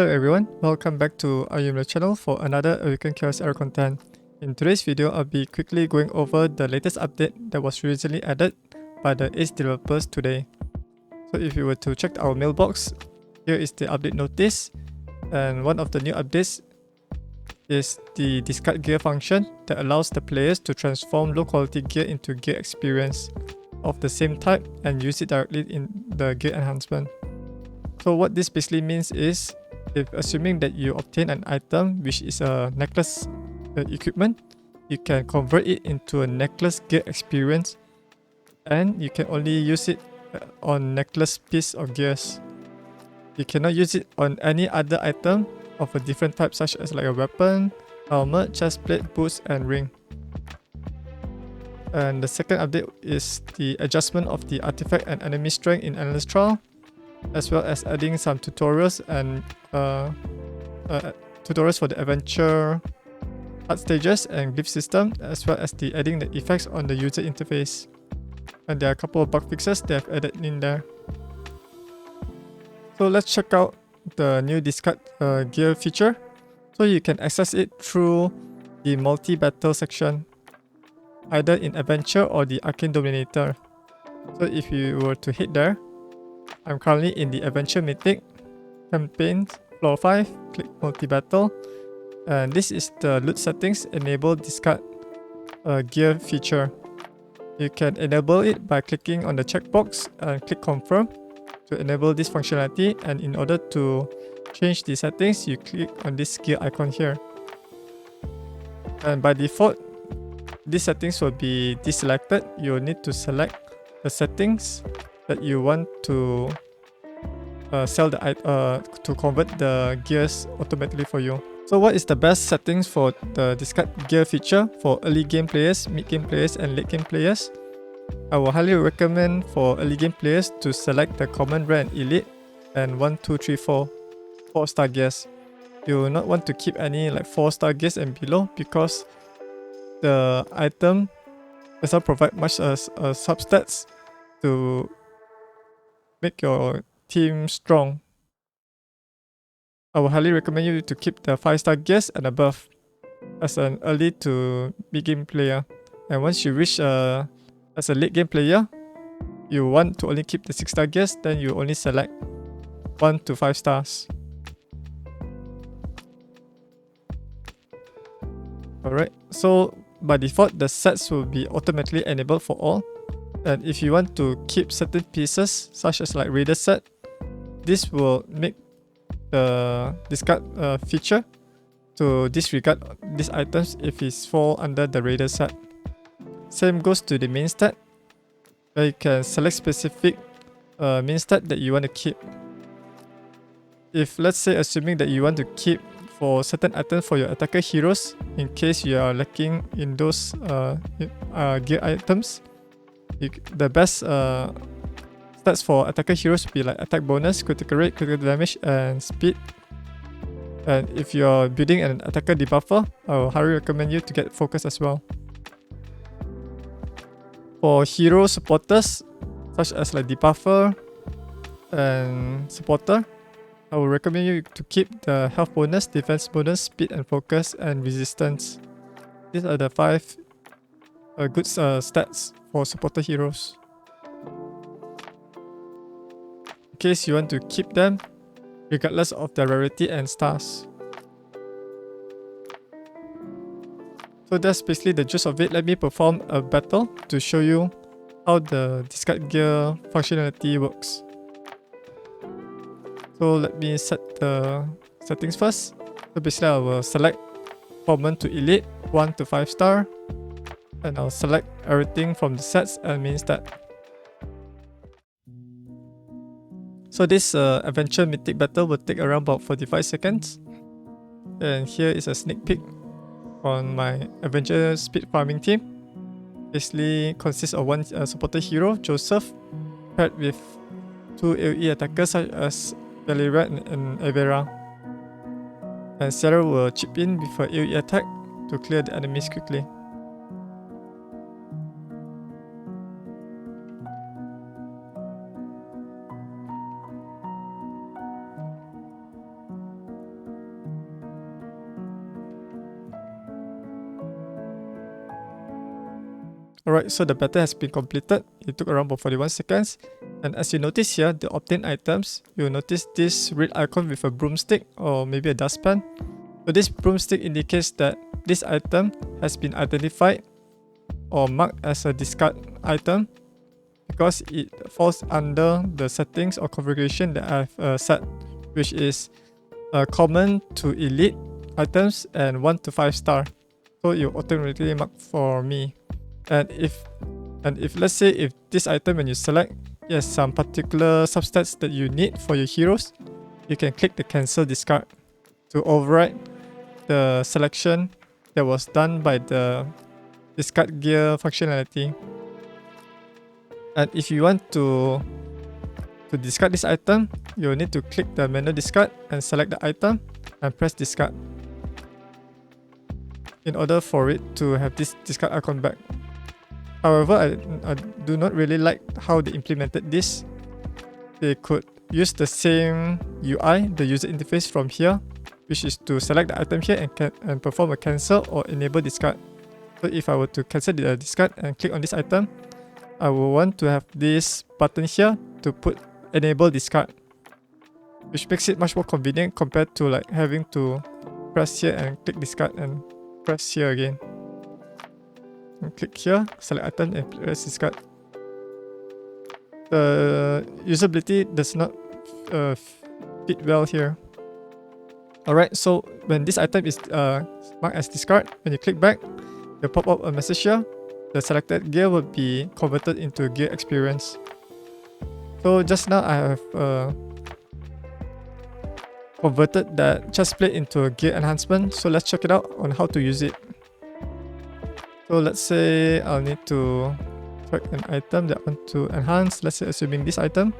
Hello everyone, welcome back to Ayumilove channel for another Awaken Chaos Era content. In today's video, I'll be quickly going over the latest update that was recently added by the Ace developers today. So if you were to check our mailbox, here is the update notice, and one of the new updates is the Discarded Gear function that allows the players to transform low quality gear into gear experience of the same type and use it directly in the gear enhancement. So what this basically means is, if assuming that you obtain an item which is a necklace equipment, you can convert it into a necklace gear experience, and you can only use it on necklace piece of gears. You cannot use it on any other item of a different type, such as like a weapon, helmet, chest plate, boots, and ring. And the second update is the adjustment of the artifact and enemy strength in Endless Trial, as well as adding some tutorials and tutorials for the adventure art stages and glyph system, as well as the adding the effects on the user interface. And there are a couple of bug fixes they have added in there. So let's check out the new discard gear feature. So you can access it through the multi-battle section, either in adventure or the arcane dominator. So if you were to hit there, I'm currently in the Adventure Mythic campaign, floor 5, click multi-battle, and this is the loot settings enable discard gear feature. You can enable it by clicking on the checkbox and click confirm to enable this functionality, and in order to change the settings, you click on this gear icon here. And by default, these settings will be deselected. You'll need to select the settings that you want to to convert the gears automatically for you. So what is the best settings for the discard gear feature for early game players, mid game players, and late game players? I will highly recommend for early game players to select the common, rare, and elite, and 1, 2, 3, 4 4-star gears. You will not want to keep any like 4-star gears and below, because the item does not provide much substats to make your team strong. I would highly recommend you to keep the 5-star gears and above as an early to mid game player. And once you reach as a late game player, you want to only keep the 6-star gears, then you only select 1 to 5 stars. Alright, so by default, the sets will be automatically enabled for all. And if you want to keep certain pieces, such as like Raider set, this will make the discard feature to disregard these items if it fall under the Raider set. Same goes to the main stat, where you can select specific main stat that you want to keep. If, let's say, assuming that you want to keep for certain items for your attacker heroes, in case you are lacking in those gear items, the best stats for attacker heroes would be like attack bonus, critical rate, critical damage, and speed. And if you're building an attacker debuffer, I will highly recommend you to get focus as well. For hero supporters, such as like debuffer and supporter, I will recommend you to keep the health bonus, defense bonus, speed and focus, and resistance. These are the 5 good stats for supporter heroes. In case you want to keep them regardless of their rarity and stars. So that's basically the gist of it. Let me perform a battle to show you how the discard gear functionality works. So let me set the settings first. So basically I will select common to elite, 1 to 5 star, and I'll select everything from the sets and main stat. So this adventure mythic battle will take around about 45 seconds. And here is a sneak peek on my adventure speed farming team. Basically consists of one supporter hero, Joseph, paired with 2 AoE attackers such as Valeria and Avera. And Sarah will chip in with her AoE attack to clear the enemies quickly. Alright, so the battle has been completed. It took around about 41 seconds. And as you notice here, the obtained items, you'll notice this red icon with a broomstick or maybe a dustpan. So this broomstick indicates that this item has been identified or marked as a discard item because it falls under the settings or configuration that I've set, which is common to elite items and 1 to 5 star. So you automatically mark for me. And if let's say if this item when you select has some particular substats that you need for your heroes, you can click the cancel discard to override the selection that was done by the discard gear functionality. And if you want to discard this item, you'll need to click the menu discard and select the item and press discard in order for it to have this discard icon back. However, I do not really like how they implemented this. They could use the same UI, the user interface from here, which is to select the item here and perform a cancel or enable discard. So if I were to cancel the discard and click on this item, I will want to have this button here to put enable discard, which makes it much more convenient compared to like having to press here and click discard and press here again. And click here, select item and press discard. The usability does not fit well here. Alright, so when this item is marked as discard, when you click back, you'll pop up a message here. The selected gear will be converted into gear experience. So just now I have converted that chest plate into a gear enhancement. So let's check it out on how to use it. So let's say I'll need to track an item that I want to enhance. Let's say assuming this item.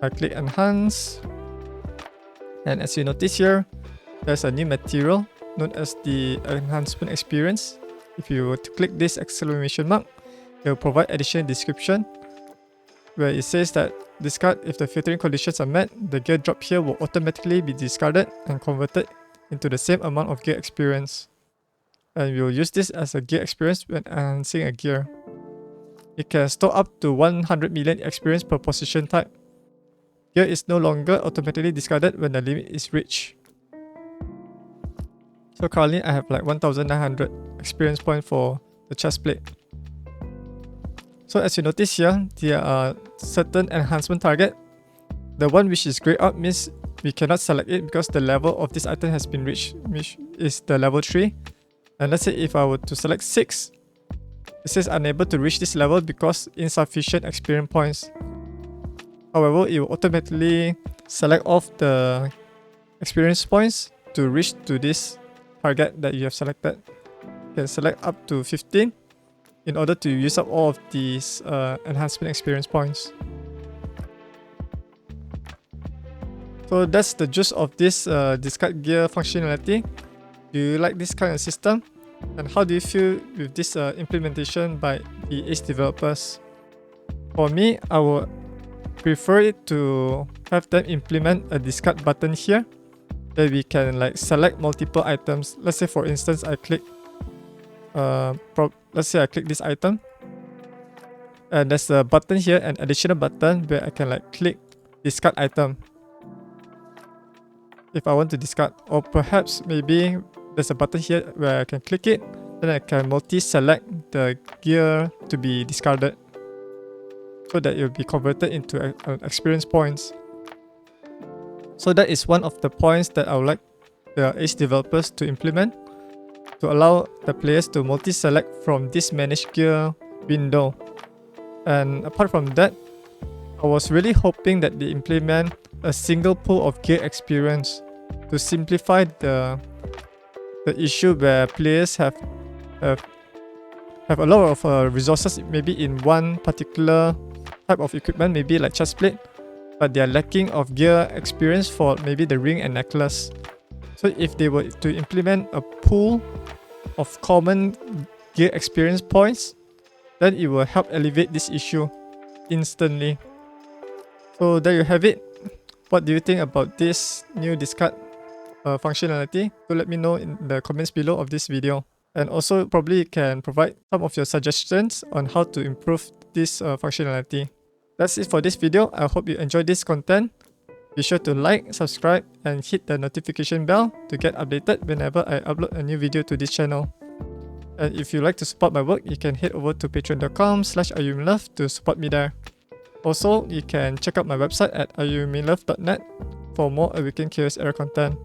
I click enhance. And as you notice here, there's a new material known as the enhancement experience. If you were to click this exclamation mark, it will provide additional description where it says that discard if the filtering conditions are met, the gear drop here will automatically be discarded and converted into the same amount of gear experience. And we will use this as a gear experience when enhancing a gear. It can store up to 100 million experience per position type. Gear is no longer automatically discarded when the limit is reached. So currently I have like 1900 experience point for the chest plate. So as you notice here, there are certain enhancement target. The one which is grayed out means we cannot select it because the level of this item has been reached, which is the level 3. And let's say if I were to select 6, it says unable to reach this level because insufficient experience points. However, it will automatically select off the experience points to reach to this target that you have selected. You can select up to 15 in order to use up all of these enhancement experience points. So that's the gist of this discard gear functionality. Do you like this kind of system? And how do you feel with this implementation by the Ace developers? For me, I would prefer it to have them implement a discard button here that we can like select multiple items. Let's say for instance I click let's say I click this item and there's a button here, an additional button where I can like click discard item if I want to discard, or perhaps maybe there's a button here where I can click it, then I can multi-select the gear to be discarded so that it will be converted into experience points. So that is one of the points that I would like the Ace developers to implement, to allow the players to multi-select from this managed gear window. And apart from that, I was really hoping that they implement a single pool of gear experience to simplify the issue where players have a lot of resources maybe in one particular type of equipment, maybe like chest plate, but they are lacking of gear experience for maybe the ring and necklace. So if they were to implement a pool of common gear experience points, then it will help alleviate this issue instantly. So there you have it. What do you think about this new discard functionality? So let me know in the comments below of this video. and also probably can provide some of your suggestions on how to improve this functionality. That's it for this video. I hope you enjoyed this content. Be sure to like, subscribe, and hit the notification bell to get updated whenever I upload a new video to this channel. And if you like to support my work, you can head over to patreon.com/Ayumilove to support me there. Also, you can check out my website at ayumilove.net for more Awaken Chaos Era content.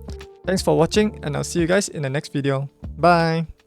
Thanks for watching, and I'll see you guys in the next video. Bye!